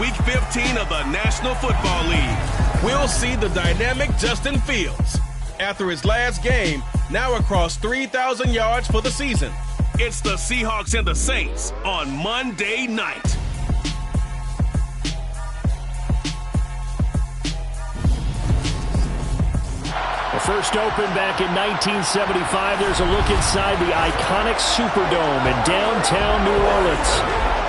Week 15 of the National Football League. We'll see the dynamic Justin Fields after his last game, now across 3,000 yards for the season. It's the Seahawks and the Saints on Monday night. First opened back in 1975. There's a look inside the iconic Superdome in downtown New Orleans.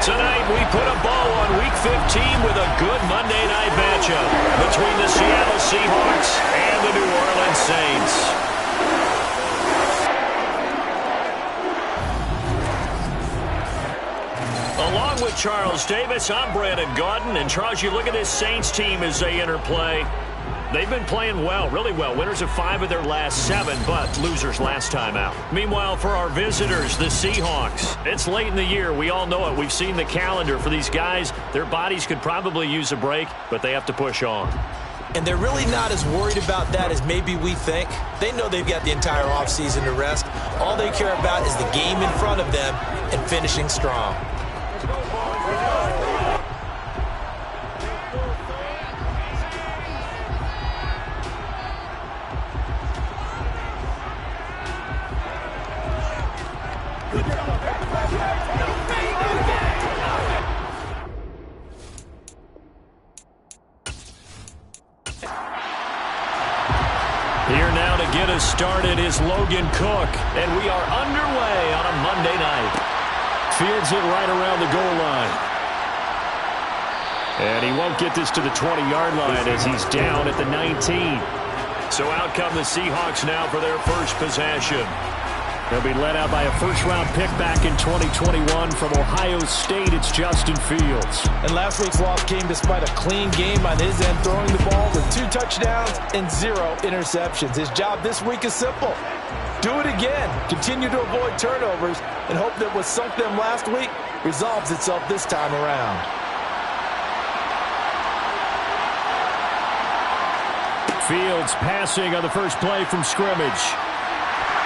Tonight, we put a bow on Week 15 with a good Monday night matchup between the Seattle Seahawks and the New Orleans Saints. Along with Charles Davis, I'm Brandon Gaudin. And Charles, you look at this Saints team as they interplay. They've been playing well, really well. Winners of 5 of their last 7, but losers last time out. Meanwhile, for our visitors, the Seahawks, it's late in the year. We all know it. We've seen the calendar for these guys. Their bodies could probably use a break, but they have to push on. And they're really not as worried about that as maybe we think. They know they've got the entire offseason to rest. All they care about is the game in front of them and finishing strong. Here now to get us started is Logan Cook, and we are underway on a Monday night. Fields it right around the goal line. And he won't get this to the 20-yard line as he's down at the 19. So out come the Seahawks now for their first possession. They'll be led out by a first-round pick back in 2021 from Ohio State. It's Justin Fields. And last week's loss came despite a clean game on his end, throwing the ball with 2 touchdowns and 0 interceptions. His job this week is simple. Do it again. Continue to avoid turnovers and hope that what sunk them last week resolves itself this time around. Fields passing on the first play from scrimmage.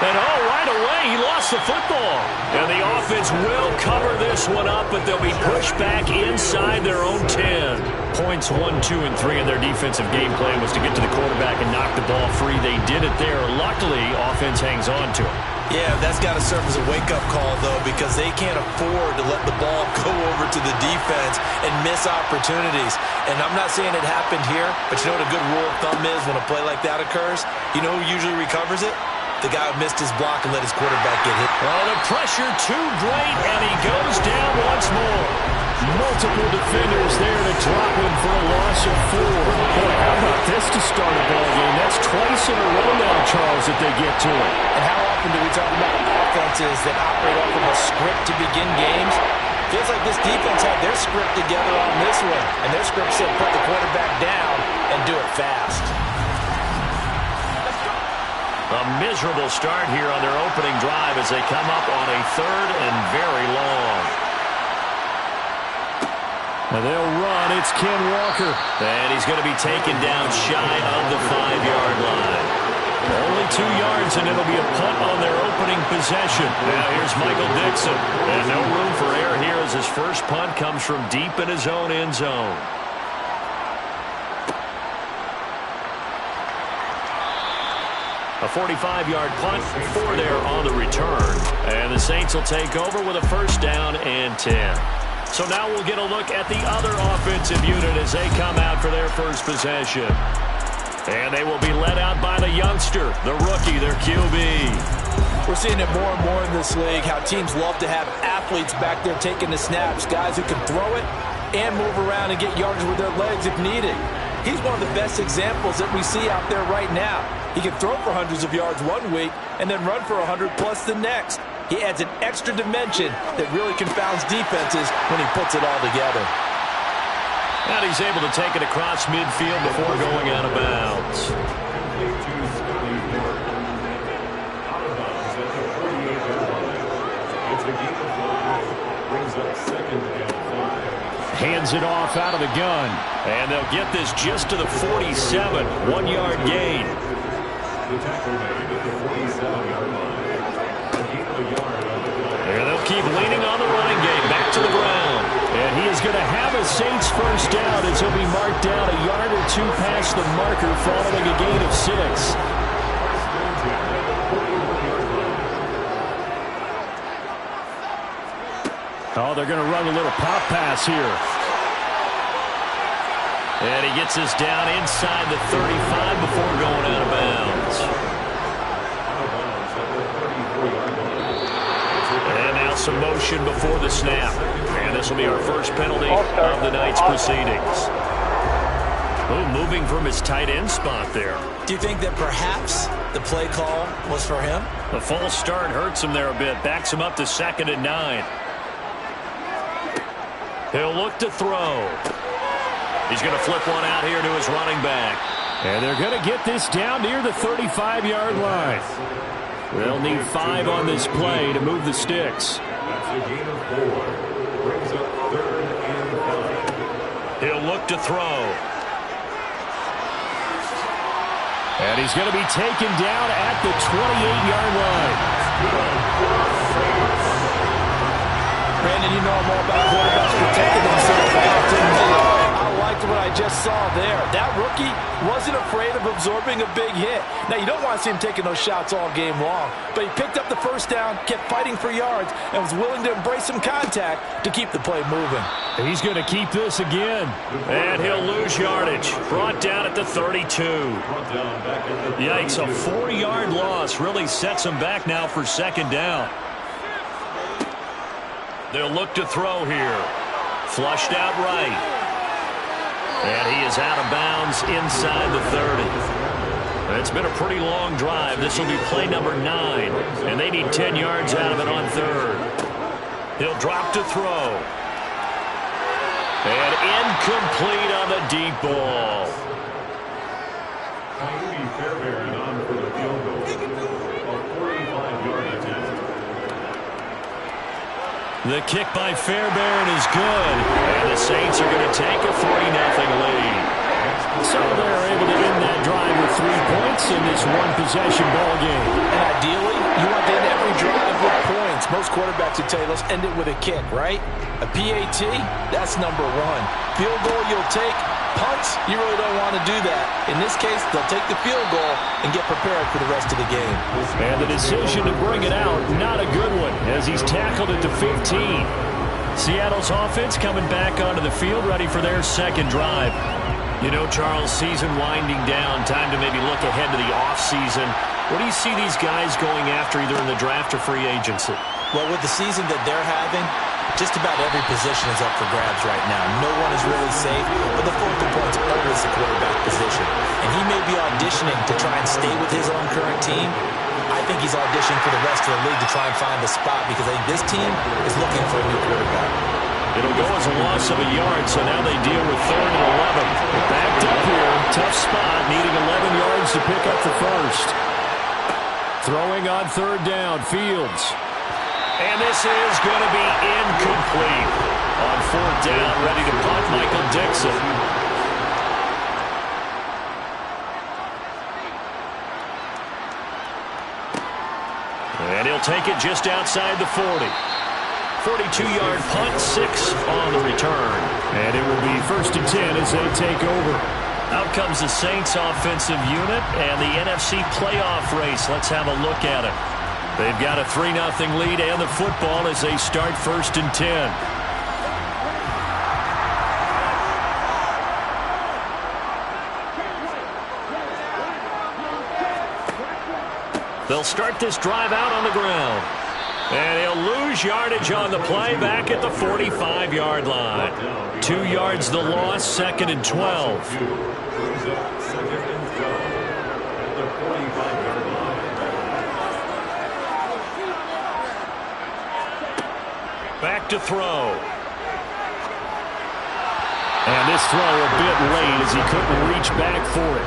And right away, he lost the football. And the offense will cover this one up, but they'll be pushed back inside their own 10. Points 1, 2, and 3 in their defensive game plan was to get to the quarterback and knock the ball free. They did it there. Luckily, offense hangs on to it. Yeah, that's got to serve as a wake-up call, though, because they can't afford to let the ball go over to the defense and miss opportunities. And I'm not saying it happened here, but you know what a good rule of thumb is when a play like that occurs? You know who usually recovers it? The guy who missed his block and let his quarterback get hit. Oh, the pressure too great, and he goes down once more. Multiple defenders there to drop him for a loss of 4. Boy, how about this to start a ball game? That's twice in a row now, Charles, that they get to it. And how often do we talk about offenses that operate off of a script to begin games? Feels like this defense had their script together on this one, and their script said put the quarterback down and do it fast. A miserable start here on their opening drive as they come up on a 3rd and very long. And they'll run. It's Ken Walker. And he's going to be taken down shy of the 5-yard line. Only 2 yards, and it'll be a punt on their opening possession. Now here's Michael Dixon. And no room for error here as his first punt comes from deep in his own end zone. A 45-yard punt, 4 there on the return. And the Saints will take over with a first down and 10. So now we'll get a look at the other offensive unit as they come out for their first possession. And they will be led out by the youngster, the rookie, their QB. We're seeing it more and more in this league, how teams love to have athletes back there taking the snaps, guys who can throw it and move around and get yardage with their legs if needed. He's one of the best examples that we see out there right now. He can throw for hundreds of yards one week and then run for 100+ the next. He adds an extra dimension that really confounds defenses when he puts it all together. And he's able to take it across midfield before going out of bounds. Hands it off out of the gun. And they'll get this just to the 47. 1-yard gain. And they'll keep leaning on the running game. Back to the ground. And he is going to have a Saints first down as he'll be marked down a yard or two past the marker following a gain of 6. Oh, they're going to run a little pop pass here. And he gets us down inside the 35 before going out of bounds. And now some motion before the snap. And this will be our first penalty of the night's proceedings. Oh, moving from his tight end spot there. Do you think that perhaps the play call was for him? The false start hurts him there a bit. Backs him up to 2nd and 9. He'll look to throw. He's going to flip one out here to his running back. And they're going to get this down near the 35-yard line. They'll need 5 on this play to move the sticks. That's a gain of 4. Brings up 3rd and 5. He'll look to throw. And he's going to be taken down at the 28-yard line. Brandon, you know I'm all about quarterbacks protecting themselves. I liked what I just saw there. That rookie wasn't afraid of absorbing a big hit. Now, you don't want to see him taking those shots all game long, but he picked up the first down, kept fighting for yards, and was willing to embrace some contact to keep the play moving. He's going to keep this again. And he'll lose yardage. Brought down at the 32. Yikes, a 4-yard loss really sets him back now for 2nd down. They'll look to throw here. Flushed out right. And he is out of bounds inside the 30. It's been a pretty long drive. This will be play number 9. And they need 10 yards out of it on 3rd. He'll drop to throw. And incomplete on the deep ball. Coyote Fairbairn on for the field goal. A 45-yard attempt. The kick by Fairbairn is good. And the Saints are going to take a 3-0 lead. So they're able to end that drive with 3 points in this one-possession ball game. And ideally, you want to end every drive with points. Most quarterbacks would tell you, let's end it with a kick, right? A PAT, that's number 1. Field goal you'll take. Punts, you really don't want to do that. In this case, they'll take the field goal and get prepared for the rest of the game. And the decision to bring it out, not a good one, as he's tackled it to 15. Seattle's offense coming back onto the field, ready for their 2nd drive. You know, Charles, season winding down, time to maybe look ahead to the offseason. What do you see these guys going after either in the draft or free agency? Well, with the season that they're having, just about every position is up for grabs right now. No one is really safe, but the focal point's always the quarterback position. And he may be auditioning to try and stay with his own current team. I think he's auditioning for the rest of the league to try and find the spot because I think this team is looking for a new quarterback. It'll go as a loss of a yard, so now they deal with 3rd and 11. Backed up here, tough spot, needing 11 yards to pick up the first. Throwing on 3rd down, Fields. And this is going to be incomplete. On 4th down, ready to punt, Michael Dixon. And he'll take it just outside the 40. 42-yard punt, 6 on the return. And it will be 1st and 10 as they take over. Out comes the Saints offensive unit and the NFC playoff race. Let's have a look at it. They've got a 3-0 lead and the football as they start 1st and 10. They'll start this drive out on the ground. And he'll lose yardage on the play back at the 45-yard line. 2 yards the loss, 2nd and 12. Back to throw. And this throw a bit late as he couldn't reach back for it.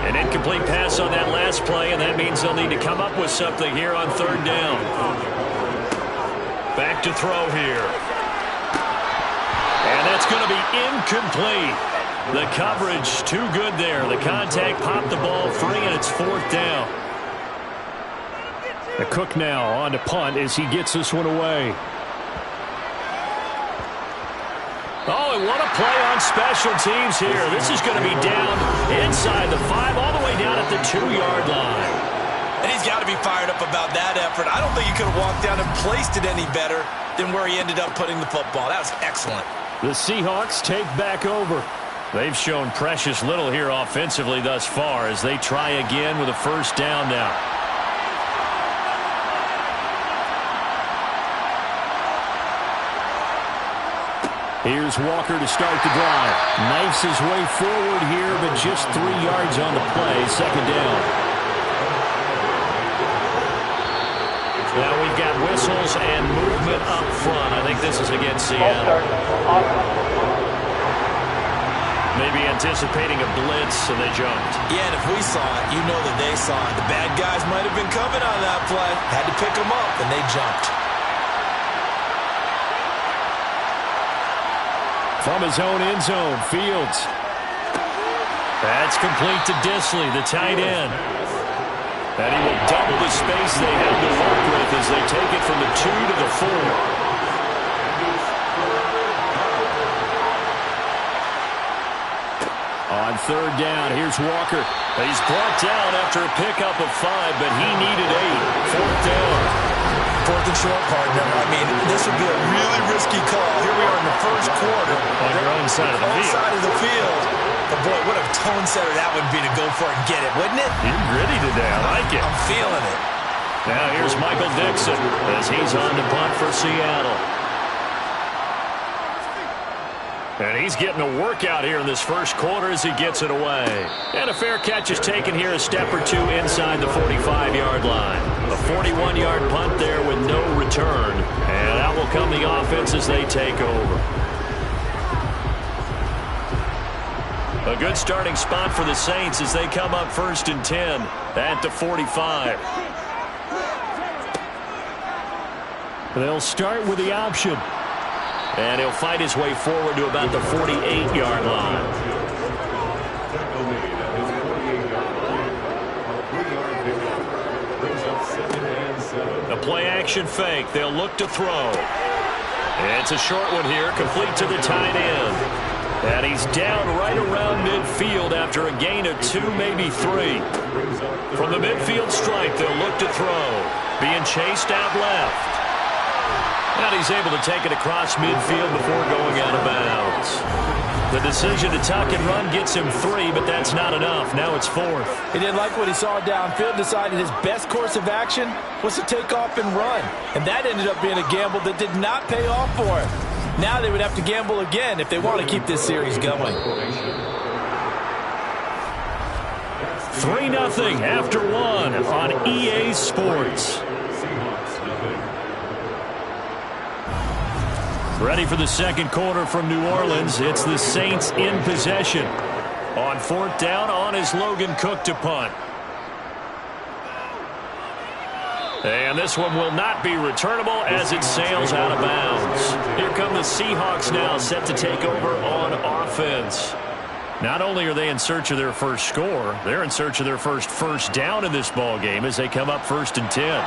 An incomplete pass on that last play, and that means they'll need to come up with something here on 3rd down. Back to throw here. And that's going to be incomplete. The coverage too good there. The contact popped the ball free, and it's 4th down. The Cook now on to punt as he gets this one away. Oh, and what a play on special teams here. This is going to be down inside the 5, all the way down at the 2-yard line. And he's got to be fired up about that effort. I don't think he could have walked down and placed it any better than where he ended up putting the football. That was excellent. The Seahawks take back over. They've shown precious little here offensively thus far as they try again with a first down now. Here's Walker to start the drive. Knifes his way forward here, but just 3 yards on the play. Second down. Now we've got whistles and movement up front. I think this is against Seattle. Maybe anticipating a blitz, and they jumped. Yeah, and if we saw it, you know that they saw it. The bad guys might have been coming on that play. Had to pick them up, and they jumped. From his own end zone, Fields. That's complete to Disley, the tight end. And he will double the space they have to work with as they take it from the 2 to the 4. On third down, here's Walker. He's brought down after a pickup of 5, but he needed 8. Fourth down. Fourth and short, partner. I mean, this would be a really risky call. Here we are in the first quarter. On your own side of the field. Side of the field. But, boy, what a tone setter that would be to go for it and get it, wouldn't it? You're gritty today. I like it. I'm feeling it. Now here's Michael Dixon as he's on the punt for Seattle. And he's getting a workout here in this first quarter as he gets it away. And a fair catch is taken here a step or 2 inside the 45-yard line. A 41-yard punt there with no return. And out will come the offense as they take over. A good starting spot for the Saints as they come up first and 10 at the 45. They'll start with the option. And he'll fight his way forward to about the 48-yard line. A play-action fake. They'll look to throw. It's a short one here, complete to the tight end. And he's down right around midfield after a gain of 2, maybe 3. From the midfield stripe, they'll look to throw. Being chased out left. And he's able to take it across midfield before going out of bounds. The decision to tuck and run gets him 3, but that's not enough. Now it's 4th. He didn't like what he saw downfield, decided his best course of action was to take off and run. And that ended up being a gamble that did not pay off for him. Now they would have to gamble again if they want to keep this series going. 3-0 after 1 on EA Sports. Ready for the second quarter from New Orleans. It's the Saints in possession. On fourth down, on is Logan Cook to punt. And this one will not be returnable as it sails out of bounds. Here come the Seahawks now, set to take over on offense. Not only are they in search of their first score, they're in search of their first down in this ball game as they come up first and 10.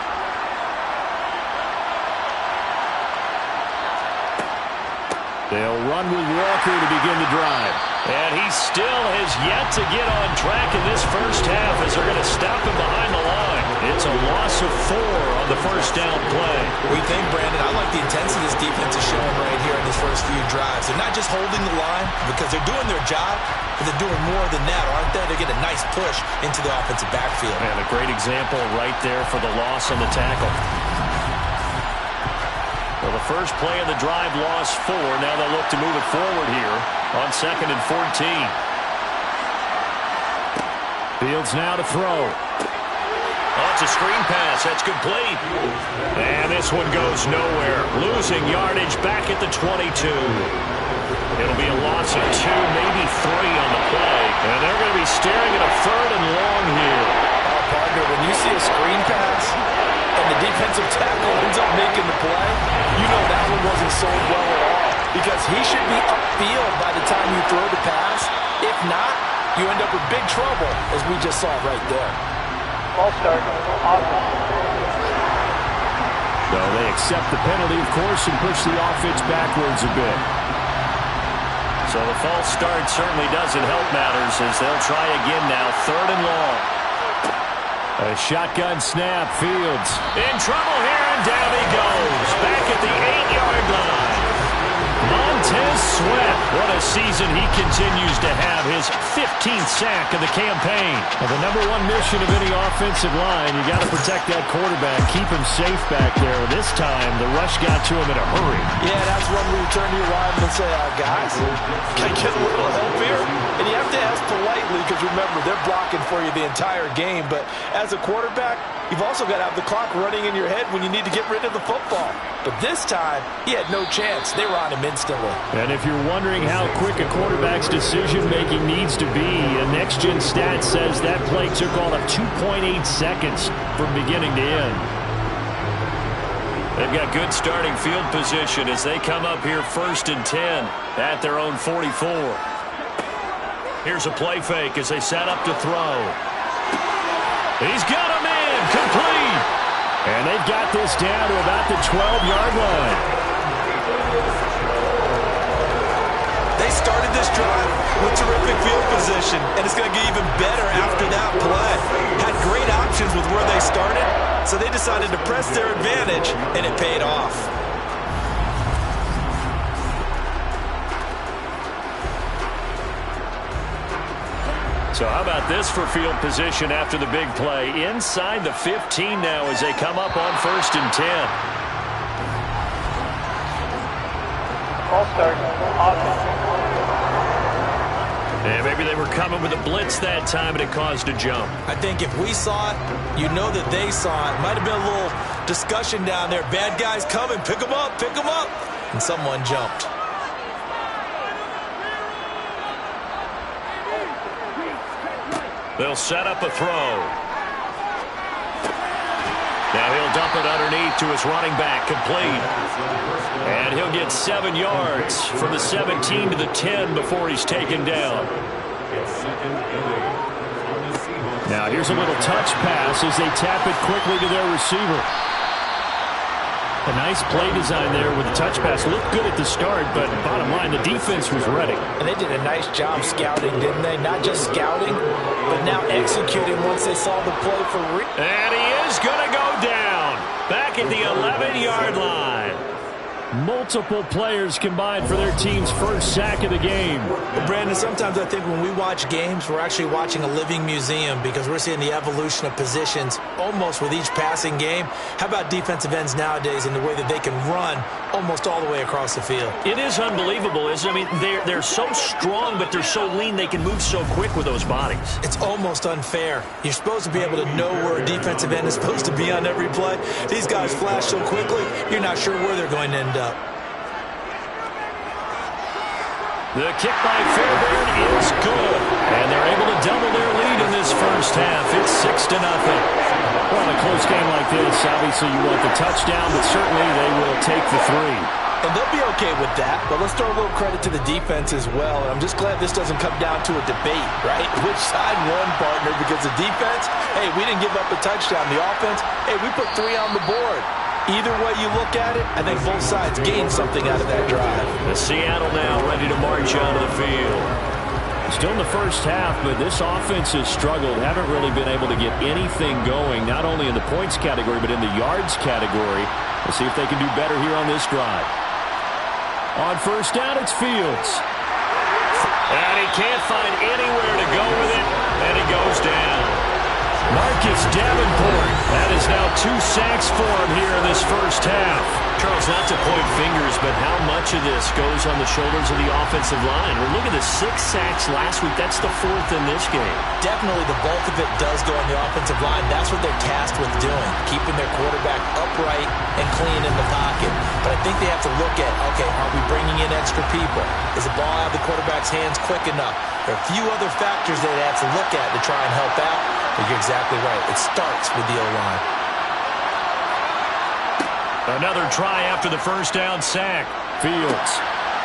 They'll run with Walker to begin the drive. And he still has yet to get on track in this first half as they're going to stop him behind the line. It's a loss of 4 on the first down play. We think, Brandon, I like the intensity this defense is showing right here in these first few drives. They're not just holding the line because they're doing their job, but they're doing more than that, aren't they? They get a nice push into the offensive backfield. And a great example right there for the loss on the tackle. Well, the first play of the drive lost 4. Now they'll look to move it forward here on 2nd and 14. Fields now to throw. Oh, it's a screen pass. That's complete. And this one goes nowhere. Losing yardage back at the 22. It'll be a loss of 2, maybe 3 on the play. And they're going to be staring at a 3rd and long here. Oh, partner, when you see a screen pass and the defensive tackle ends up making the play, you know that one wasn't sold well at all because he should be upfield by the time you throw the pass. If not, you end up with big trouble, as we just saw right there. Ball start. So they accept the penalty, of course, and push the offense backwards a bit. So the false start certainly doesn't help matters as they'll try again now. 3rd and long. A shotgun snap. Fields in trouble here, and down he goes. Back at the 8-yard line. Montez Sweat. What a season he continues to have. His 15th sack of the campaign. Well, the number one mission of any offensive line, you got to protect that quarterback, keep him safe back there. This time, the rush got to him in a hurry. Yeah, that's when we turn to your lineman and say, guys, can I get a little help here? And you have to ask politely because, remember, they're blocking for you the entire game. But as a quarterback, you've also got to have the clock running in your head when you need to get rid of the football. But this time, he had no chance. They were on him instantly. And if you're wondering how quick a quarterback's decision-making needs to be, a next-gen stat says that play took all of 2.8 seconds from beginning to end. They've got good starting field position as they come up here 1st and 10 at their own 44. Here's a play fake as they set up to throw. He's got him in, complete. And they've got this down to about the 12-yard line. They started this drive with terrific field position, and it's going to get even better after that play. Had great options with where they started, so they decided to press their advantage, and it paid off. So how about this for field position after the big play? Inside the 15 now as they come up on 1st and 10. False start. Offense. And maybe they were coming with a blitz that time and it caused a jump. I think if we saw it, you know that they saw it. Might have been a little discussion down there. Bad guys coming. Pick them up. Pick them up. And someone jumped. They'll set up a throw. Now he'll dump it underneath to his running back, complete. And he'll get 7 yards from the 17 to the 10 before he's taken down. Now here's a little touch pass as they tap it quickly to their receiver. A nice play design there with the touch pass. Looked good at the start, but bottom line, the defense was ready. And they did a nice job scouting, didn't they? Not just scouting, but now executing once they saw the play for real. And he is going to go down. Back at the 11-yard line. Multiple players combined for their team's first sack of the game. Well, Brandon, sometimes I think when we watch games, we're actually watching a living museum because we're seeing the evolution of positions almost with each passing game. How about defensive ends nowadays in the way that they can run almost all the way across the field? It is unbelievable, isn't it? I mean, they're so strong, but they're so lean they can move so quick with those bodies. It's almost unfair. You're supposed to be able to know where a defensive end is supposed to be on every play. These guys flash so quickly, you're not sure where they're going to end up. The kick by Fairbairn is good. And they're able to double their lead in this first half. It's 6-0. Well, in a close game like this, obviously you want the touchdown, but certainly they will take the 3. And they'll be okay with that, but let's throw a little credit to the defense as well. And I'm just glad this doesn't come down to a debate, right? Which side won, partner? Because the defense, hey, we didn't give up a touchdown. The offense, hey, we put 3 on the board. Either way you look at it, I think both sides gained something out of that drive. The Seattle now ready to march onto the field. Still in the first half, but this offense has struggled. Haven't really been able to get anything going, not only in the points category, but in the yards category. We'll see if they can do better here on this drive. On first down, it's Fields. And he can't find anywhere to go with it, and he goes down. Marcus Davenport. That is now 2 sacks for him here in this first half. Charles, not to point fingers, but how much of this goes on the shoulders of the offensive line? Well, look at the 6 sacks last week. That's the 4th in this game. Definitely the bulk of it does go on the offensive line. That's what they're tasked with doing, keeping their quarterback upright and clean in the pocket. But I think they have to look at, okay, are we bringing in extra people? Is the ball out of the quarterback's hands quick enough? There are a few other factors they have to look at to try and help out. But you're exactly right. It starts with the O-line. Another try after the first down sack. Fields.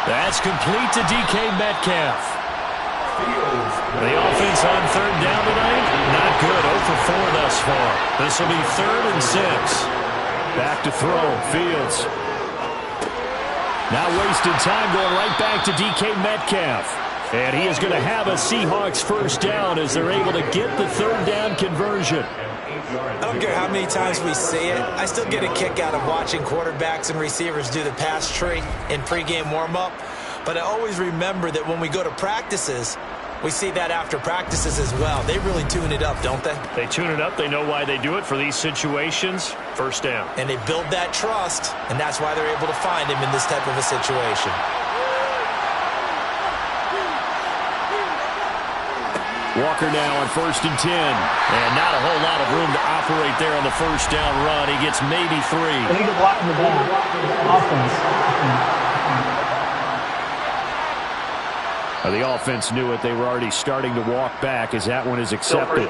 That's complete to DK Metcalf. The offense on 3rd down tonight, not good. 0 for 4 thus far. This will be 3rd and 6. Back to throw. Fields. Now wasted time going right back to DK Metcalf. And he is going to have a Seahawks first down as they're able to get the third down conversion. I don't care how many times we see it. I still get a kick out of watching quarterbacks and receivers do the pass tree in pregame warm-up. But I always remember that when we go to practices, we see that after practices as well. They really tune it up, don't they? They tune it up. They know why they do it for these situations. First down. And they build that trust, and that's why they're able to find him in this type of a situation. Walker now on 1st and 10. And not a whole lot of room to operate there on the first down run. He gets maybe 3. They need to block in the back. Offense. The offense knew it. They were already starting to walk back as that one is accepted.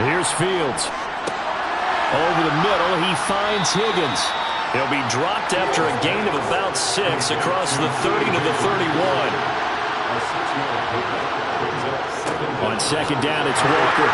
Here's Fields. Over the middle, he finds Higgins. He'll be dropped after a gain of about 6 across the 30 to the 31. On second down, it's Walker.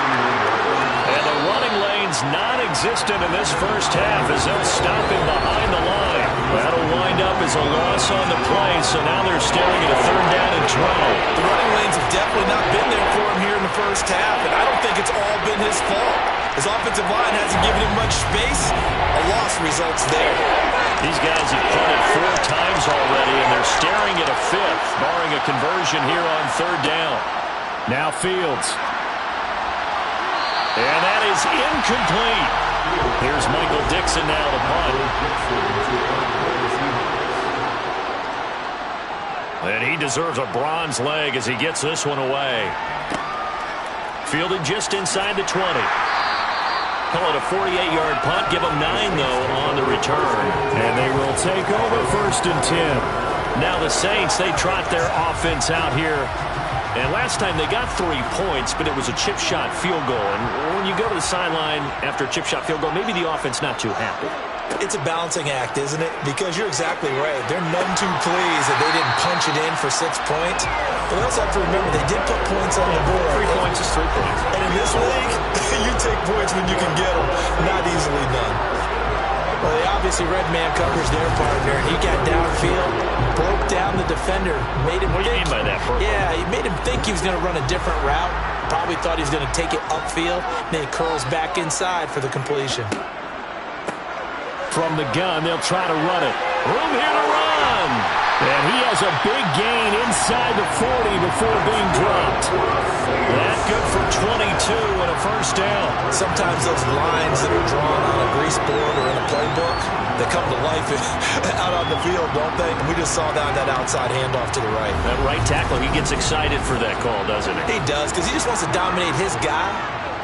And the running lane's non-existent in this first half as they'll stop him behind the line. That'll wind up as a loss on the play, so now they're staring at a third down and 12. The running lanes have definitely not been there for him here in the first half, and I don't think it's all been his fault. His offensive line hasn't given him much space. A loss results there. These guys have punted 4 times already, and they're staring at a 5th, barring a conversion here on third down. Now Fields. And that is incomplete. Here's Michael Dixon now to punt. And he deserves a bronze leg as he gets this one away. Fielded just inside the 20. Call it a 48-yard punt. Give them 9, though, on the return. And they will take over 1st and 10. Now the Saints, they trot their offense out here. And last time they got 3 points, but it was a chip shot field goal. And when you go to the sideline after a chip shot field goal, maybe the offense not too happy. It's a balancing act, isn't it? Because you're exactly right. They're none too pleased that they didn't punch it in for 6 points. But we also have to remember they did put points on the board. 3 points is 3 points. And in this league, you take points when you can get them. Not easily done. Well, they obviously red man covers their partner, and he got downfield, broke down the defender, made him What do you mean by that, Bert? Yeah, he made him think he was going to run a different route. Probably thought he was going to take it upfield. Then he curls back inside for the completion. From the gun, they'll try to run it. Room here to run. And he has a big gain inside the 40 before being dropped. That good for 22 and a first down. Sometimes those lines that are drawn on a grease board or in a playbook, they come to life out on the field, don't they? And we just saw that outside handoff to the right. That right tackle, he gets excited for that call, doesn't he? He does, because he just wants to dominate his guy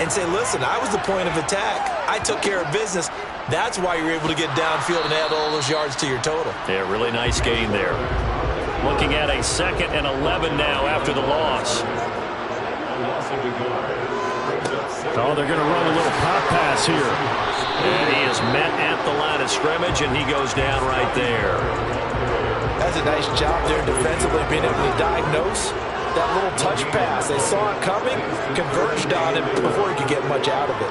and say, listen, I was the point of attack. I took care of business. That's why you're able to get downfield and add all those yards to your total. Yeah, really nice gain there. Looking at a 2nd and 11 now after the loss. Oh, they're going to run a little pop pass here. And he is met at the line of scrimmage, and he goes down right there. That's a nice job there defensively, being able to diagnose that little touch pass. They saw it coming, converged on him before he could get much out of it.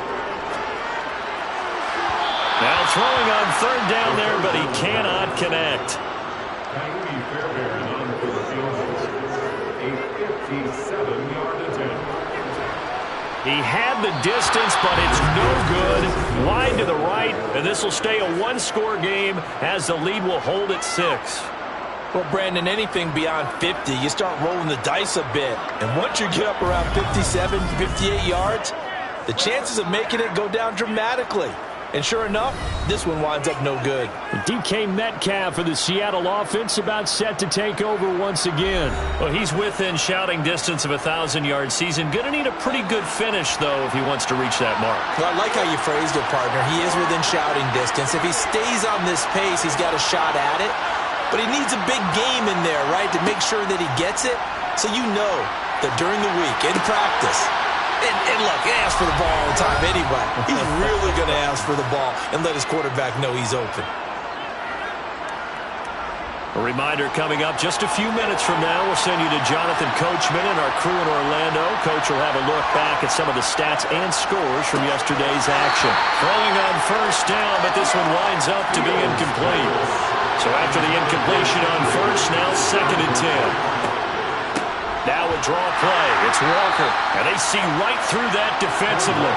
Now throwing on third down there, but he cannot connect. He had the distance, but it's no good. Wide to the right, and this will stay a 1-score game as the lead will hold at 6. Well, Brandon, anything beyond 50, you start rolling the dice a bit. And once you get up around 57, 58 yards, the chances of making it go down dramatically. And sure enough, this one winds up no good. DK Metcalf for the Seattle offense about set to take over once again. Well, he's within shouting distance of a 1,000-yard season. Going to need a pretty good finish, though, if he wants to reach that mark. Well, I like how you phrased it, partner. He is within shouting distance. If he stays on this pace, he's got a shot at it. But he needs a big game in there, right, to make sure that he gets it. So you know that during the week, in practice, and look, he asks for the ball all the time anyway. He's really going to ask for the ball and let his quarterback know he's open. A reminder coming up just a few minutes from now, we'll send you to Jonathan Coachman and our crew in Orlando. Coach will have a look back at some of the stats and scores from yesterday's action. Throwing on first down, but this one winds up to be incomplete. So after the incompletion on first, now 2nd and 10. Now a draw play. It's Walker. And they see right through that defensively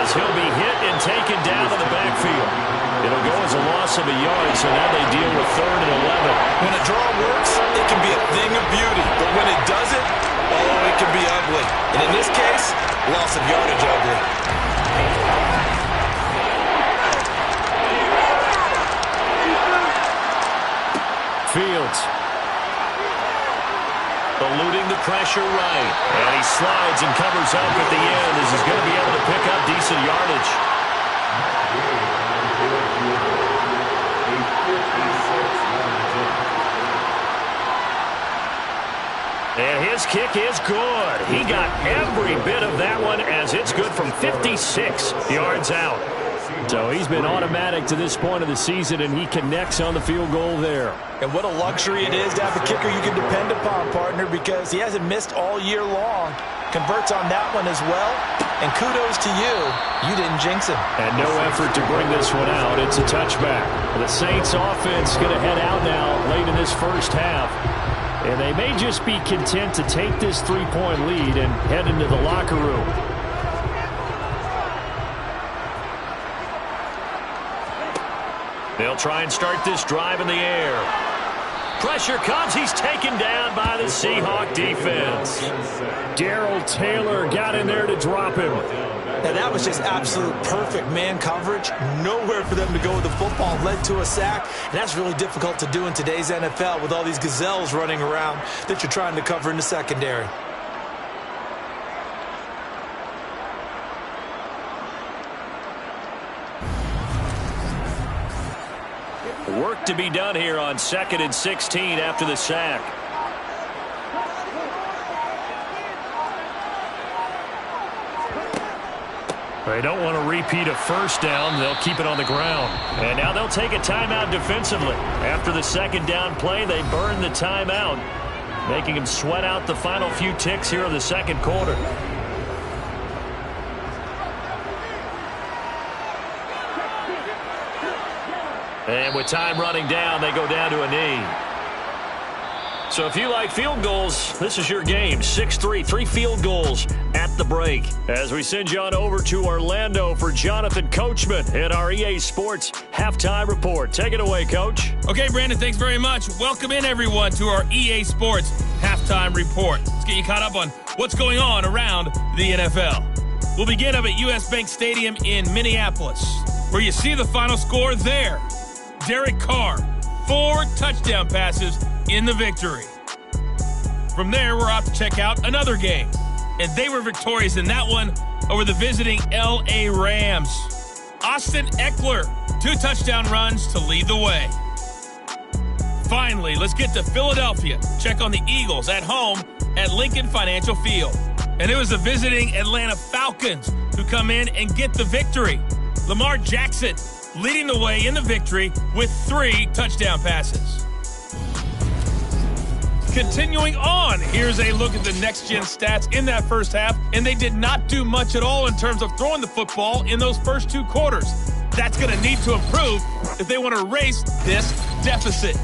as he'll be hit and taken down in the backfield. It'll go as a loss of a yard, so now they deal with 3rd and 11. When a draw works, it can be a thing of beauty. But when it doesn't, oh, it can be ugly. And in this case, loss of yardage ugly. Fields. Eluding the pressure right. And he slides and covers up at the end as he's going to be able to pick up decent yardage. And his kick is good. He got every bit of that one as it's good from 56 yards out. So he's been automatic to this point of the season, and he connects on the field goal there. And what a luxury it is to have a kicker you can depend upon, partner, because he hasn't missed all year long. Converts on that one as well. And kudos to you. You didn't jinx him. And no effort to bring this one out. It's a touchback. The Saints offense going to head out now late in this first half. And they may just be content to take this 3-point lead and head into the locker room. They'll try and start this drive in the air. Pressure comes. He's taken down by the Seahawk defense. Darrell Taylor got in there to drop him. Now that was just absolute perfect man coverage. Nowhere for them to go with the football. Led to a sack. And that's really difficult to do in today's NFL with all these gazelles running around that you're trying to cover in the secondary. Work to be done here on 2nd and 16 after the sack. They don't want to repeat a first down. They'll keep it on the ground. And now they'll take a timeout defensively. After the 2nd down play, they burn the timeout, making them sweat out the final few ticks here in the 2nd quarter. And with time running down, they go down to a knee. So if you like field goals, this is your game. 6-3, 3 field goals at the break. As we send you on over to Orlando for Jonathan Coachman at our EA Sports Halftime Report. Take it away, Coach. Okay, Brandon, thanks very much. Welcome in, everyone, to our EA Sports Halftime Report. Let's get you caught up on what's going on around the NFL. We'll begin up at US Bank Stadium in Minneapolis, where you see the final score there. Derek Carr, 4 touchdown passes in the victory. From there, we're off to check out another game. And they were victorious in that one over the visiting L.A. Rams. Austin Eckler, 2 touchdown runs to lead the way. Finally, let's get to Philadelphia. Check on the Eagles at home at Lincoln Financial Field. And it was the visiting Atlanta Falcons who come in and get the victory. Lamar Jackson leading the way in the victory with 3 touchdown passes. Continuing on, here's a look at the next-gen stats in that first half, and they did not do much at all in terms of throwing the football in those first 2 quarters. That's going to need to improve if they want to erase this deficit.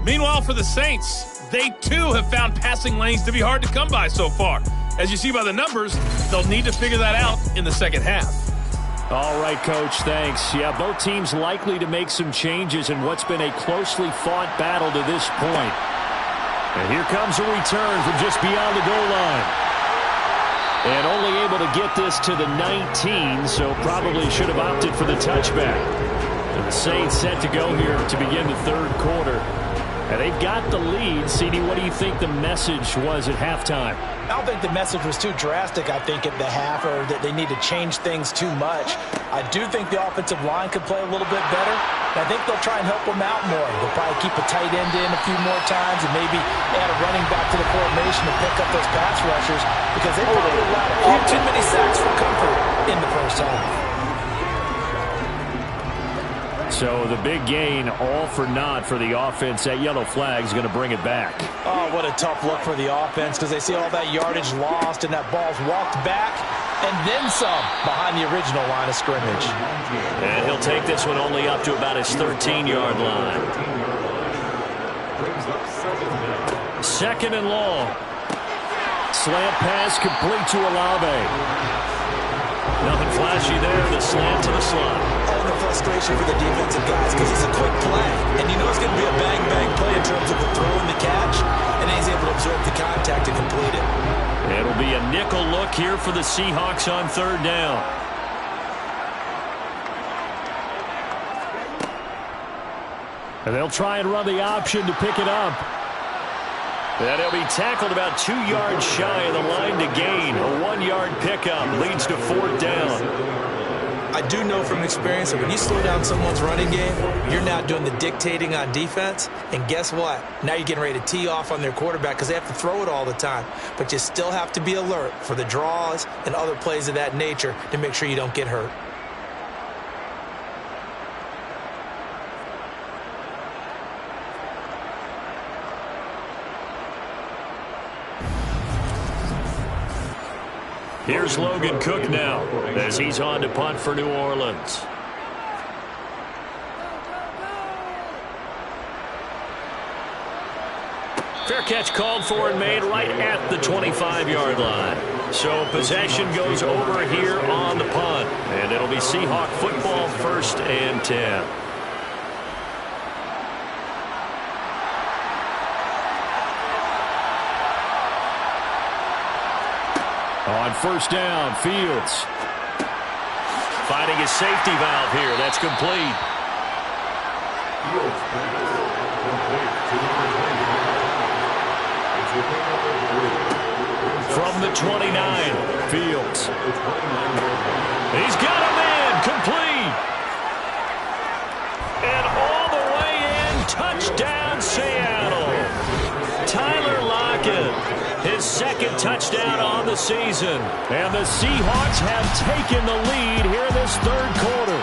Meanwhile, for the Saints, they too have found passing lanes to be hard to come by so far. As you see by the numbers, they'll need to figure that out in the second half. All right, Coach, thanks. Yeah, both teams likely to make some changes in what's been a closely fought battle to this point. And here comes a return from just beyond the goal line. And only able to get this to the 19, so probably should have opted for the touchback. And the Saints set to go here to begin the 3rd quarter. And they've got the lead. CD, what do you think the message was at halftime? I don't think the message was too drastic, I think, at the half, or that they need to change things too much. I do think the offensive line could play a little bit better. And I think they'll try and help them out more. They'll probably keep a tight end in a few more times and maybe add a running back to the formation to pick up those pass rushers, because they probably allowed a few too many sacks for comfort in the first half. So the big gain, all for naught for the offense. That yellow flag is going to bring it back. Oh, what a tough look for the offense because they see all that yardage lost and that ball's walked back and then some behind the original line of scrimmage. And he'll take this one only up to about his 13-yard line. Second and long. Slant pass complete to Olave. Nothing flashy there. The slant to the slot. Oh, the frustration for the defensive guys because it's a quick play. And you know it's going to be a bang-bang play in terms of the throw and the catch. And he's able to absorb the contact and complete it. It'll be a nickel look here for the Seahawks on third down. And they'll try and run the option to pick it up. And he'll be tackled about 2 yards shy of the line to gain. A 1-yard pickup leads to fourth down. I do know from experience that when you slow down someone's running game, you're now doing the dictating on defense. And guess what? Now you're getting ready to tee off on their quarterback because they have to throw it all the time. But you still have to be alert for the draws and other plays of that nature to make sure you don't get hurt. Here's Logan Cook now as he's on to punt for New Orleans. Fair catch called for and made right at the 25-yard line. So possession goes over here on the punt. And it'll be Seahawk football, 1st and 10. On first down, Fields. Finding his safety valve here. That's complete. From the 29, Fields. He's got a man. Complete. And all the way in. Touchdown, Seattle. Tyler Lockett. His second touchdown on the season. And the Seahawks have taken the lead here in this third quarter.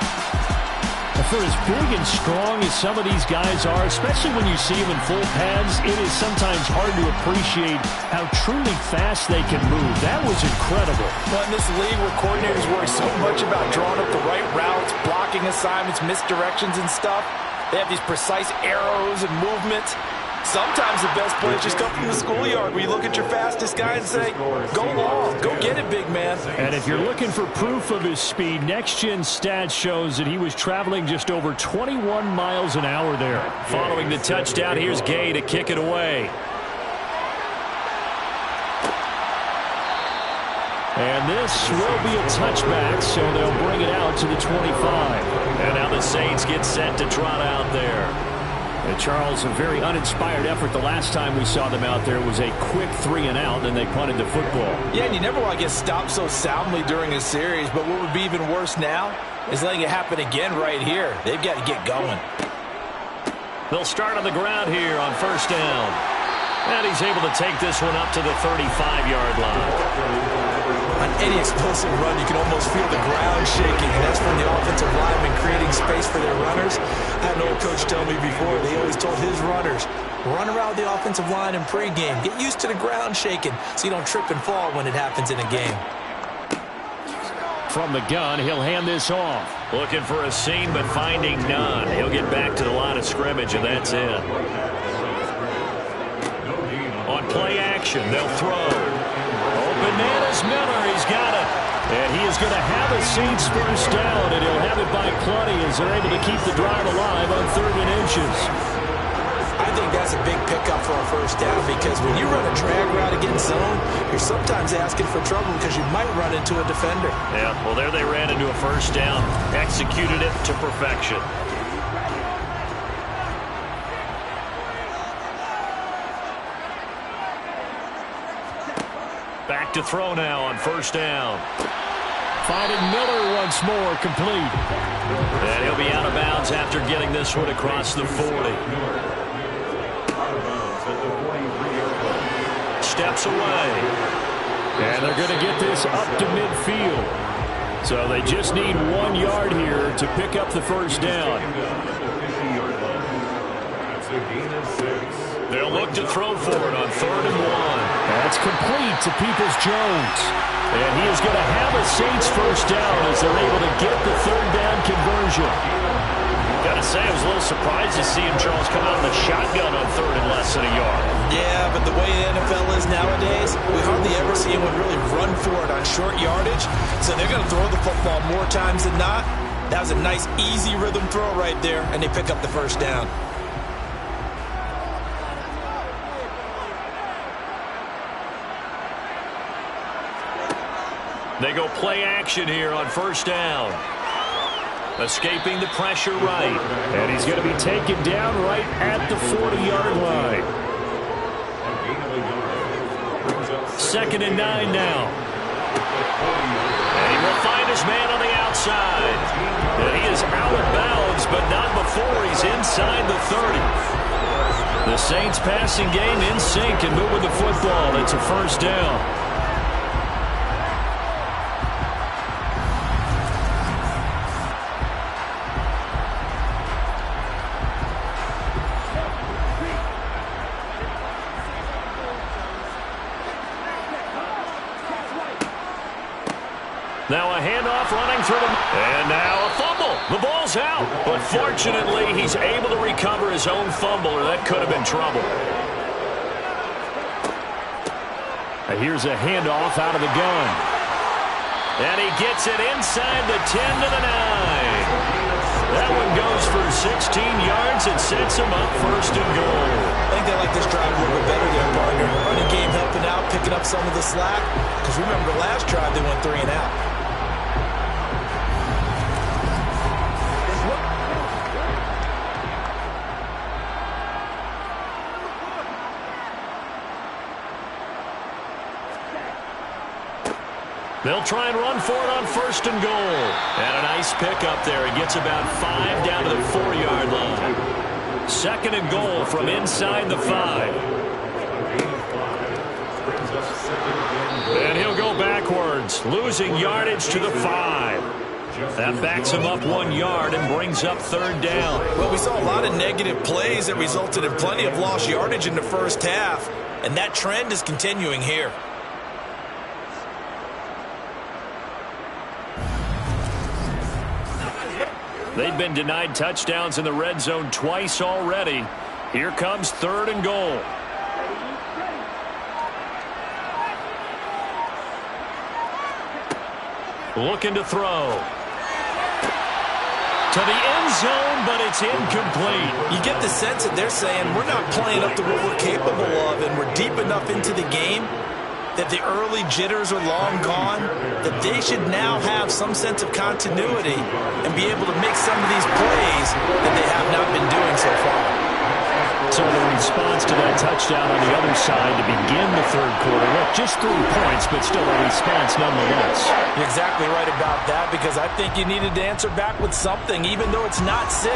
For as big and strong as some of these guys are, especially when you see them in full pads, it is sometimes hard to appreciate how truly fast they can move. That was incredible. But in this league where coordinators worry so much about drawing up the right routes, blocking assignments, misdirections and stuff, they have these precise arrows and movements. Sometimes the best plays just come from the schoolyard where you look at your fastest guy and say, go long, go get it, big man. And if you're looking for proof of his speed, Next Gen Stats shows that he was traveling just over 21 miles an hour there. Following the touchdown, here's Gay to kick it away. And this will be a touchback, so they'll bring it out to the 25. And now the Saints get set to trot out there. And Charles, a very uninspired effort. The last time we saw them out there was a quick 3-and-out, and they punted the football. Yeah, and you never want to get stopped so soundly during a series, but what would be even worse now is letting it happen again right here. They've got to get going. They'll start on the ground here on first down. And he's able to take this one up to the 35-yard line. On any explosive run, you can almost feel the ground shaking, and that's from the offensive linemen creating space for their runners. I had an old coach tell me before, they always told his runners, run around the offensive line in pregame. Get used to the ground shaking so you don't trip and fall when it happens in a game. From the gun, he'll hand this off. Looking for a seam, but finding none. He'll get back to the line of scrimmage, and that's it. On play action, they'll throw. Bananas Miller, he's got it. And he is going to have a Saints first down, and he'll have it by plenty as they're able to keep the drive alive on 3rd and inches. I think that's a big pickup for a first down because when you run a drag route against zone, you're sometimes asking for trouble because you might run into a defender. Yeah, well, there they ran into a first down, executed it to perfection. Back to throw now on first down. Finding Miller once more, complete. And he'll be out of bounds after getting this one across the 40. Steps away. And they're going to get this up to midfield. So they just need 1 yard here to pick up the first down. They'll look to throw for it on 3rd and 1. That's complete to Peoples-Jones. And he is going to have a Saints first down as they're able to get the 3rd down conversion. Got to say, I was a little surprised to see him, Charles, come out in the shotgun on 3rd and less than a yard. Yeah, but the way the NFL is nowadays, we hardly ever see anyone really run for it on short yardage. So they're going to throw the football more times than not. That was a nice, easy rhythm throw right there, and they pick up the first down. They go play action here on 1st down. Escaping the pressure right. And he's going to be taken down right at the 40-yard line. 2nd and 9 now. And he will find his man on the outside. And he is out of bounds, but not before he's inside the 30. The Saints passing game in sync and moving the football. It's a first down. Now a handoff running through them. And now a fumble. The ball's out. But fortunately, he's able to recover his own fumble, or that could have been trouble. And here's a handoff out of the gun. And he gets it inside the 10 to the 9. That one goes for 16 yards and sets him up 1st and goal. I think they like this drive a little bit better there, partner. Running game helping out, picking up some of the slack. Because remember, the last drive they went 3 and out. They'll try and run for it on 1st and goal. And a nice pick up there. He gets about 5 down to the 4-yard line. 2nd and goal from inside the 5. And he'll go backwards, losing yardage to the 5. That backs him up 1 yard and brings up 3rd down. Well, we saw a lot of negative plays that resulted in plenty of lost yardage in the first half. And that trend is continuing here. They've been denied touchdowns in the red zone twice already. Here comes 3rd and goal. Looking to throw. To the end zone, but it's incomplete. You get the sense that they're saying we're not playing up to what we're capable of, and we're deep enough into the game that the early jitters are long gone, that they should now have some sense of continuity and be able to make some of these plays that they have not been doing so far. So the response to that touchdown on the other side to begin the 3rd quarter, look, just 3 points, but still a response nonetheless. You're exactly right about that, because I think you needed to answer back with something, even though it's not 6.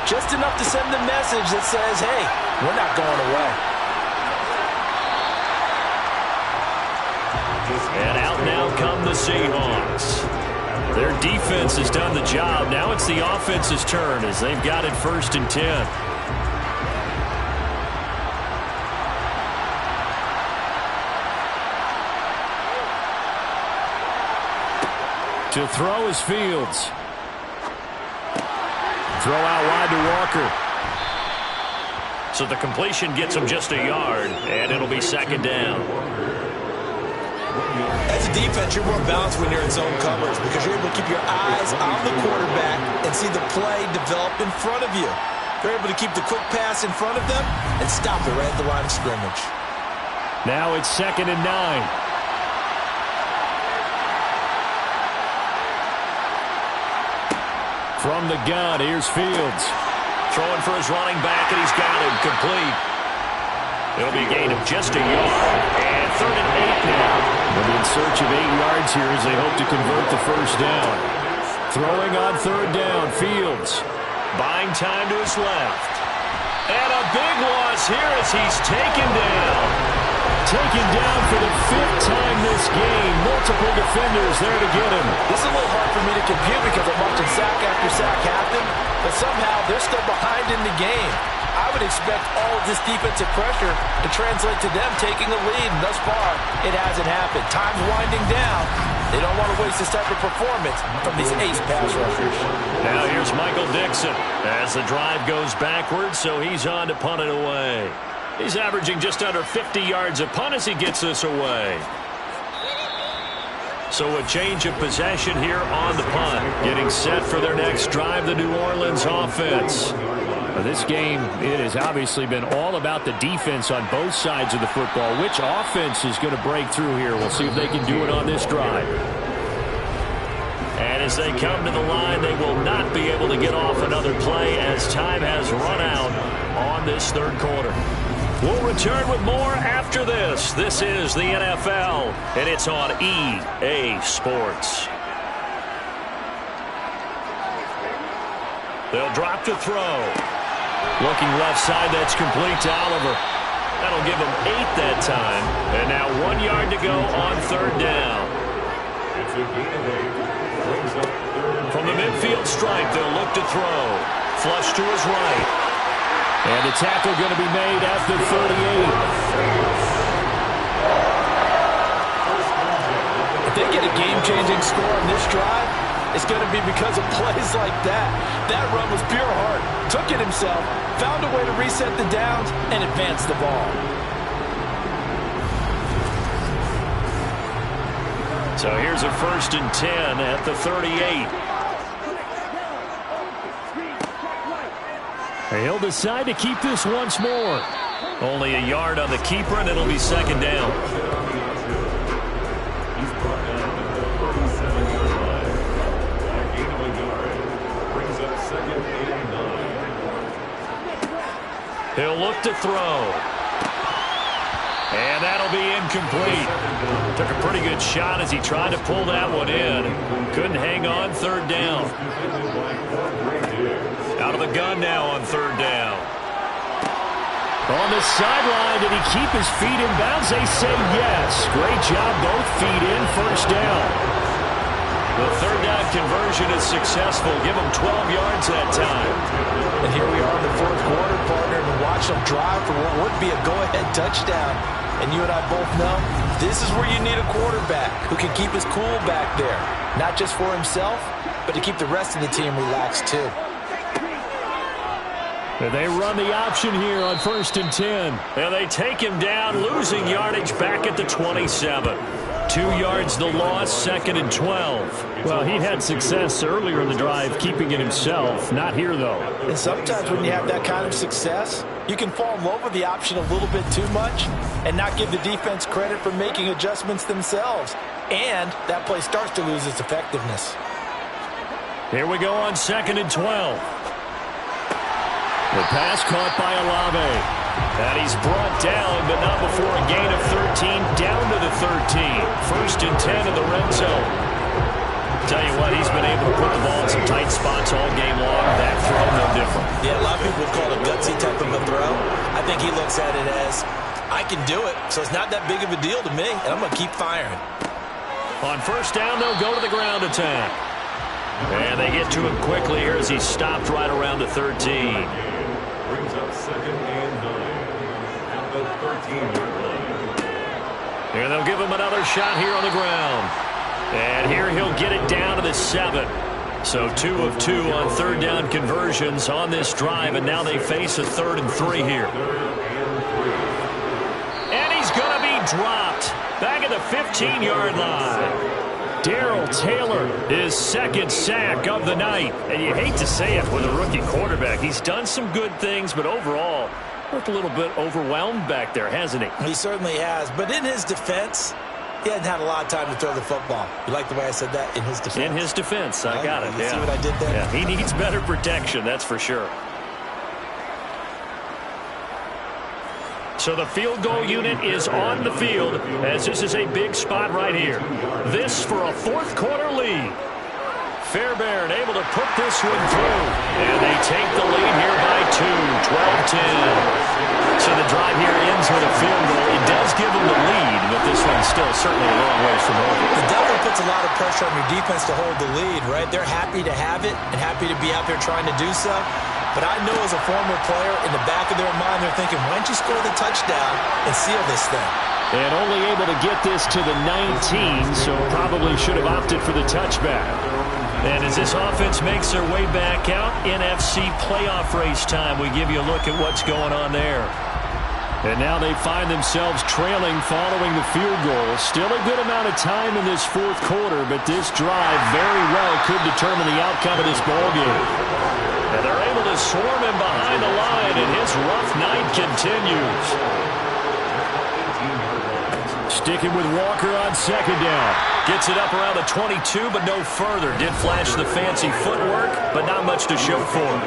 Just enough to send the message that says, hey, we're not going away. And out now come the Seahawks. Their defense has done the job. Now it's the offense's turn as they've got it 1st and 10. To throw is Fields. Throw out wide to Walker. So the completion gets him just a yard, and it'll be 2nd down. As a defense, you're more balanced when you're in zone coverage because you're able to keep your eyes on the quarterback and see the play develop in front of you. You're able to keep the quick pass in front of them and stop it right at the line of scrimmage. Now it's 2nd and 9. From the gun, here's Fields. Throwing for his running back, and he's got him complete. It'll be a gain of just a yard. And 3rd and 8 now. They'll be in search of 8 yards here as they hope to convert the first down. Throwing on 3rd down, Fields. Buying time to his left. And a big loss here as he's taken down. taken down for the 5th time this game. Multiple defenders there to get him. This is a little hard for me to compute because I'm watching sack after sack happen, but somehow they're still behind in the game. I would expect all of this defensive pressure to translate to them taking a lead, and thus far, it hasn't happened. Time's winding down. They don't want to waste this type of performance from these ace pass rushers. Now here's Michael Dixon as the drive goes backwards, so he's on to punt it away. He's averaging just under 50 yards a punt as he gets this away. So a change of possession here on the punt. Getting set for their next drive, the New Orleans offense. This game, it has obviously been all about the defense on both sides of the football. Which offense is going to break through here? We'll see if they can do it on this drive. And as they come to the line, they will not be able to get off another play as time has run out on this third quarter. We'll return with more after this. This is the NFL, and it's on EA Sports. They'll drop to throw. Looking left side, that's complete to Oliver. That'll give him 8 that time. And now 1 yard to go on third down. From the midfield stripe, they'll look to throw. Flush to his right. And the tackle going to be made at the 38. If they get a game-changing score on this drive, it's going to be because of plays like that. That run was pure heart. Took it himself, found a way to reset the downs, and advance the ball. So here's a 1st and 10 at the 38. He'll decide to keep this once more. Only a yard on the keeper, and it'll be second down. He'll look to throw. And that'll be incomplete. Took a pretty good shot as he tried to pull that one in. Couldn't hang on third down. Out of the gun now on third down. On the sideline, did he keep his feet in bounds? They say yes. Great job, both feet in, first down. The third down conversion is successful. Give them 12 yards that time. And here we are in the fourth quarter, partner, and watch them drive for what would be a go-ahead touchdown. And you and I both know this is where you need a quarterback who can keep his cool back there. Not just for himself, but to keep the rest of the team relaxed too. And they run the option here on 1st and 10. And they take him down, losing yardage back at the 27. 2 yards the loss, 2nd and 12. Well, he had success earlier in the drive keeping it himself. Not here, though. And sometimes when you have that kind of success, you can fall in love with the option a little bit too much and not give the defense credit for making adjustments themselves. And that play starts to lose its effectiveness. Here we go on 2nd and 12. The pass caught by Olave. And he's brought down, but not before a gain of 13, down to the 13. 1st and 10 in the red zone. Tell you what, he's been able to put the ball in some tight spots all game long. That throw, no different. Yeah, a lot of people would call it a gutsy type of a throw. I think he looks at it as, I can do it, so it's not that big of a deal to me, and I'm going to keep firing. On 1st down, they'll go to the ground attack. And they get to him quickly here as he stopped right around the 13. Brings up 2nd and 9 at the 13-yard line. And they'll give him another shot here on the ground. And here he'll get it down to the 7. So 2 of 2 on third down conversions on this drive, and now they face a 3rd and 3 here. And he's going to be dropped back at the 15-yard line. Darrell Taylor, his 2nd sack of the night. And you hate to say it with a rookie quarterback. He's done some good things, but overall, looked a little bit overwhelmed back there, hasn't he? He certainly has. But in his defense, he hadn't had a lot of time to throw the football. You like the way I said that? In his defense. In his defense. I got it. You see what I did there? Yeah, he needs better protection, that's for sure. So the field goal unit is on the field as this is a big spot right here. This for a fourth quarter lead. Fairbairn able to put this one through. And they take the lead here by 2, 12-10. So the drive here ends with a field goal. It does give them the still certainly a long ways from over. It definitely puts a lot of pressure on your defense to hold the lead, right? They're happy to have it and happy to be out there trying to do so. But I know as a former player, in the back of their mind, they're thinking, why don't you score the touchdown and seal this thing? And only able to get this to the 19, so probably should have opted for the touchback. And as this offense makes their way back out, NFC playoff race time, we give you a look at what's going on there. And now they find themselves trailing following the field goal. Still a good amount of time in this fourth quarter, but this drive very well could determine the outcome of this ballgame. And they're able to swarm him behind the line, and his rough night continues. Sticking with Walker on second down. Gets it up around the 22, but no further. Did flash the fancy footwork, but not much to show for it.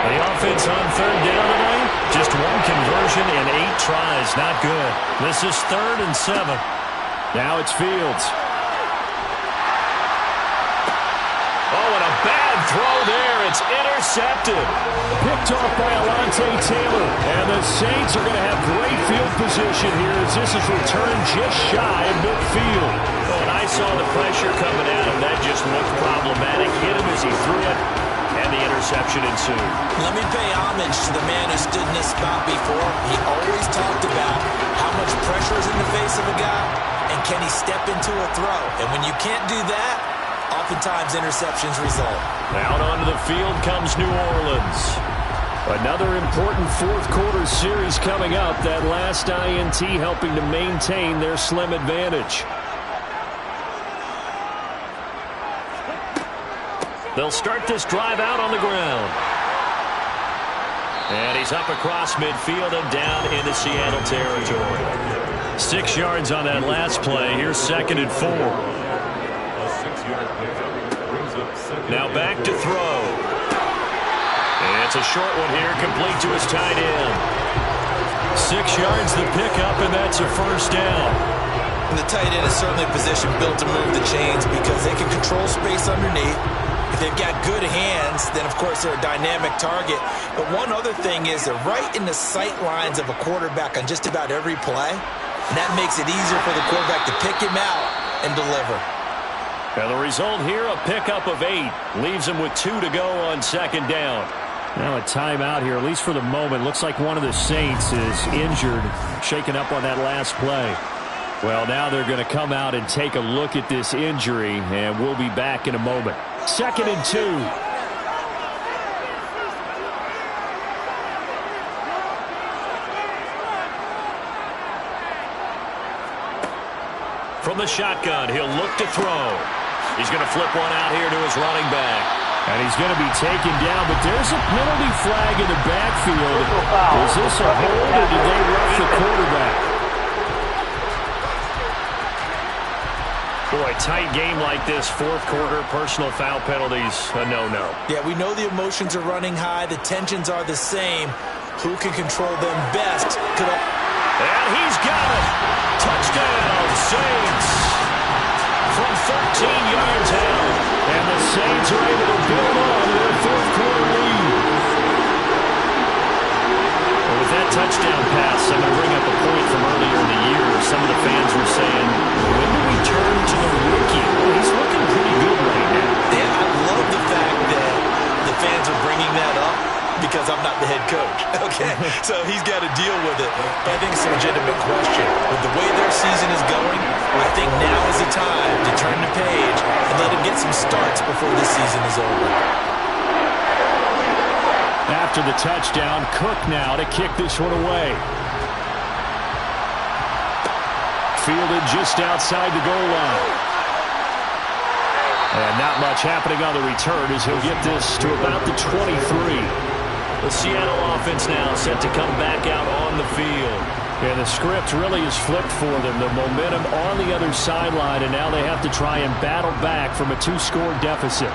The offense on third down tonight, just one conversion in 8 tries. Not good. This is 3rd and 7. Now it's Fields. Oh, and a bad throw there. It's intercepted. Picked off by Alontae Taylor. And the Saints are going to have great field position here as this is returned just shy of midfield. Oh, and I saw the pressure coming at him. That just looked problematic. Hit him as he threw it. And the interception ensued. Let me pay homage to the man who stood in this spot before. He always talked about how much pressure is in the face of a guy and can he step into a throw. And when you can't do that, oftentimes interceptions result. Out onto the field comes New Orleans. Another important fourth quarter series coming up. That last INT helping to maintain their slim advantage. They'll start this drive out on the ground. And he's up across midfield and down into Seattle territory. 6 yards on that last play. Here's 2nd and 4. Now back to throw. And it's a short one here, complete to his tight end. 6 yards the pickup, and that's a first down. And the tight end is certainly a position built to move the chains because they can control space underneath. If they've got good hands, then of course they're a dynamic target. But one other thing is they're right in the sight lines of a quarterback on just about every play. And that makes it easier for the quarterback to pick him out and deliver. And the result here, a pickup of 8. Leaves him with 2 to go on 2nd down. Now a timeout here, at least for the moment. Looks like one of the Saints is injured, shaken up on that last play. Well, now they're going to come out and take a look at this injury, and we'll be back in a moment. 2nd and 2. From the shotgun, he'll look to throw. He's going to flip one out here to his running back. And he's going to be taken down, but there's a penalty flag in the backfield. Is this a hold, or did they rough the quarterback? Boy, tight game like this, fourth quarter, personal foul penalties, a no-no. Yeah, we know the emotions are running high. The tensions are the same. Who can control them best? And he's got it. Touchdown, Saints. From 13 yards out. And the Saints are able to build on their fourth quarter lead. Well, with that touchdown pass, I'm going to bring up a point from earlier in the year. Some of the fans were saying, when do we turn to the rookie? Well, he's looking pretty good right now. Yeah, I love the fact that the fans are bringing that up because I'm not the head coach. Okay, so he's got to deal with it. But I think it's a legitimate question. With the way their season is going, I think now is the time to turn the page and let him get some starts before this season is over. After the touchdown, Cook now to kick this one away. Fielded just outside the goal line. And not much happening on the return as he'll get this to about the 23. The Seattle offense now set to come back out on the field. And the script really is flipped for them. The momentum on the other sideline, and now they have to try and battle back from a 2-score deficit.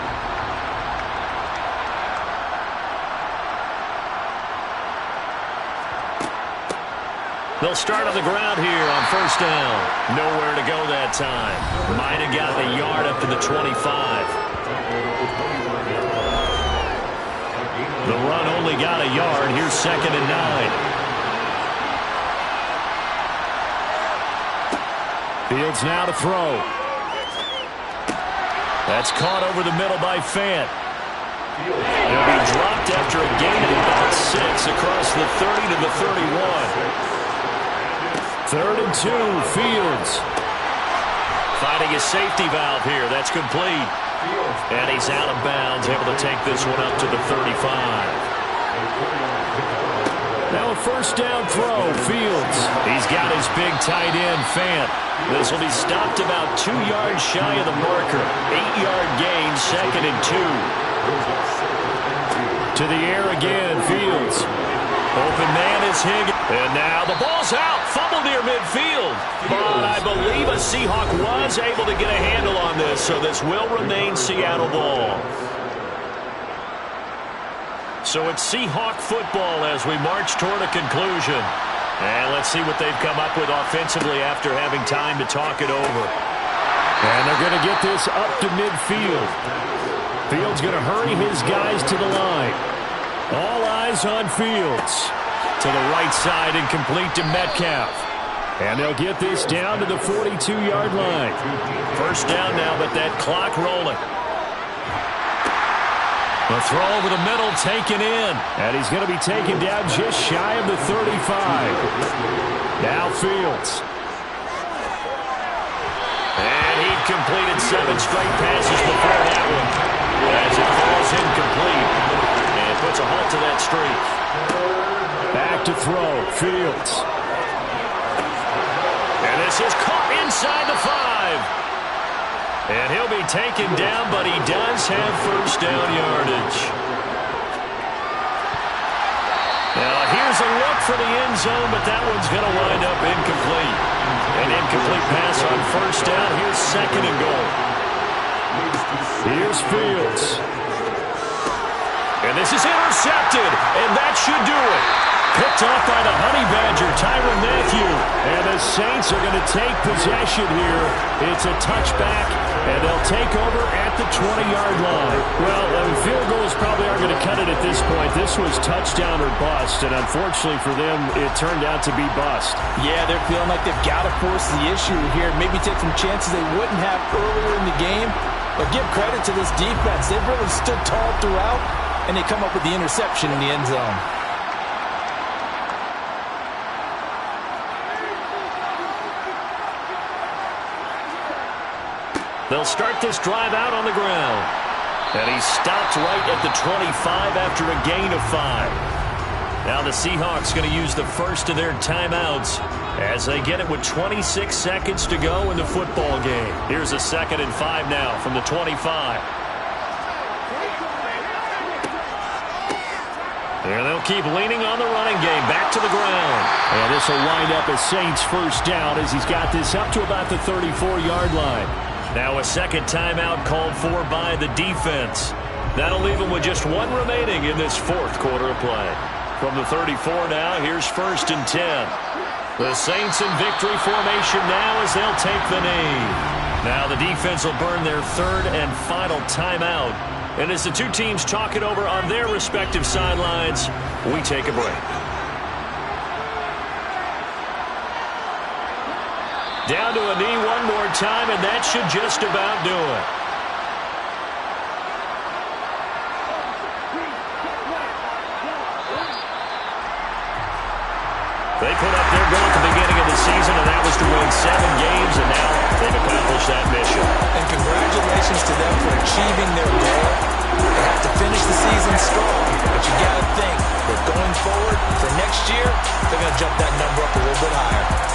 They'll start on the ground here on first down. Nowhere to go that time. Might have gotten a yard up to the 25. The run only got a yard. Here's 2nd and 9. Fields now to throw. That's caught over the middle by Fant. He'll be dropped after a gain of about 6 across the 30 to the 31. 3rd and 2, Fields. Finding his safety valve here. That's complete. And he's out of bounds, able to take this one up to the 35. Now a first down throw, Fields. He's got his big tight end, Fant. This will be stopped about 2 yards shy of the marker. 8-yard gain, 2nd and 2. To the air again, Fields. Open man is Higgins. And now the ball's out. Fumble near midfield. But I believe a Seahawk was able to get a handle on this, so this will remain Seattle ball. So it's Seahawk football as we march toward a conclusion. And let's see what they've come up with offensively after having time to talk it over. And they're going to get this up to midfield. Fields going to hurry his guys to the line. All eyes on Fields. To the right side and complete to Metcalf. And they'll get this down to the 42-yard line. First down now, but that clock rolling. The throw over the middle taken in. And he's going to be taken down just shy of the 35. Now Fields. And he'd completed 7 straight passes before that one. As it falls incomplete. And puts a halt to that streak. Back to throw. Fields. And this is caught inside the 5. And he'll be taken down, but he does have first down yardage. Now here's a look for the end zone, but that one's going to wind up incomplete. An incomplete pass on first down. Here's 2nd and goal. Here's Fields. And this is intercepted, and that should do it. Picked off by the Honey Badger, Tyrann Mathieu. And the Saints are going to take possession here. It's a touchback, and they'll take over at the 20-yard line. Well, field goals probably aren't going to cut it at this point. This was touchdown or bust, and unfortunately for them, it turned out to be bust. Yeah, they're feeling like they've got to force the issue here. Maybe take some chances they wouldn't have earlier in the game. But give credit to this defense. They've really stood tall throughout, and they come up with the interception in the end zone. They'll start this drive out on the ground. And he's stopped right at the 25 after a gain of 5. Now the Seahawks going to use the first of their timeouts as they get it with 26 seconds to go in the football game. Here's a 2nd and 5 now from the 25. And they'll keep leaning on the running game. Back to the ground. And this will wind up as Saints first down as he's got this up to about the 34-yard line. Now a second timeout called for by the defense. That'll leave them with just 1 remaining in this 4th quarter of play. From the 34 now, here's 1st and 10. The Saints in victory formation now as they'll take the knee. Now the defense will burn their 3rd and final timeout. And as the two teams talk it over on their respective sidelines, we take a break. Down to a knee one more time, and that should just about do it. They put up their goal at the beginning of the season, and that was to win 7 games, and now they've accomplished that mission. And congratulations to them for achieving their goal. They have to finish the season strong, but you got to think that going forward for next year, they're going to jump that number up a little bit higher.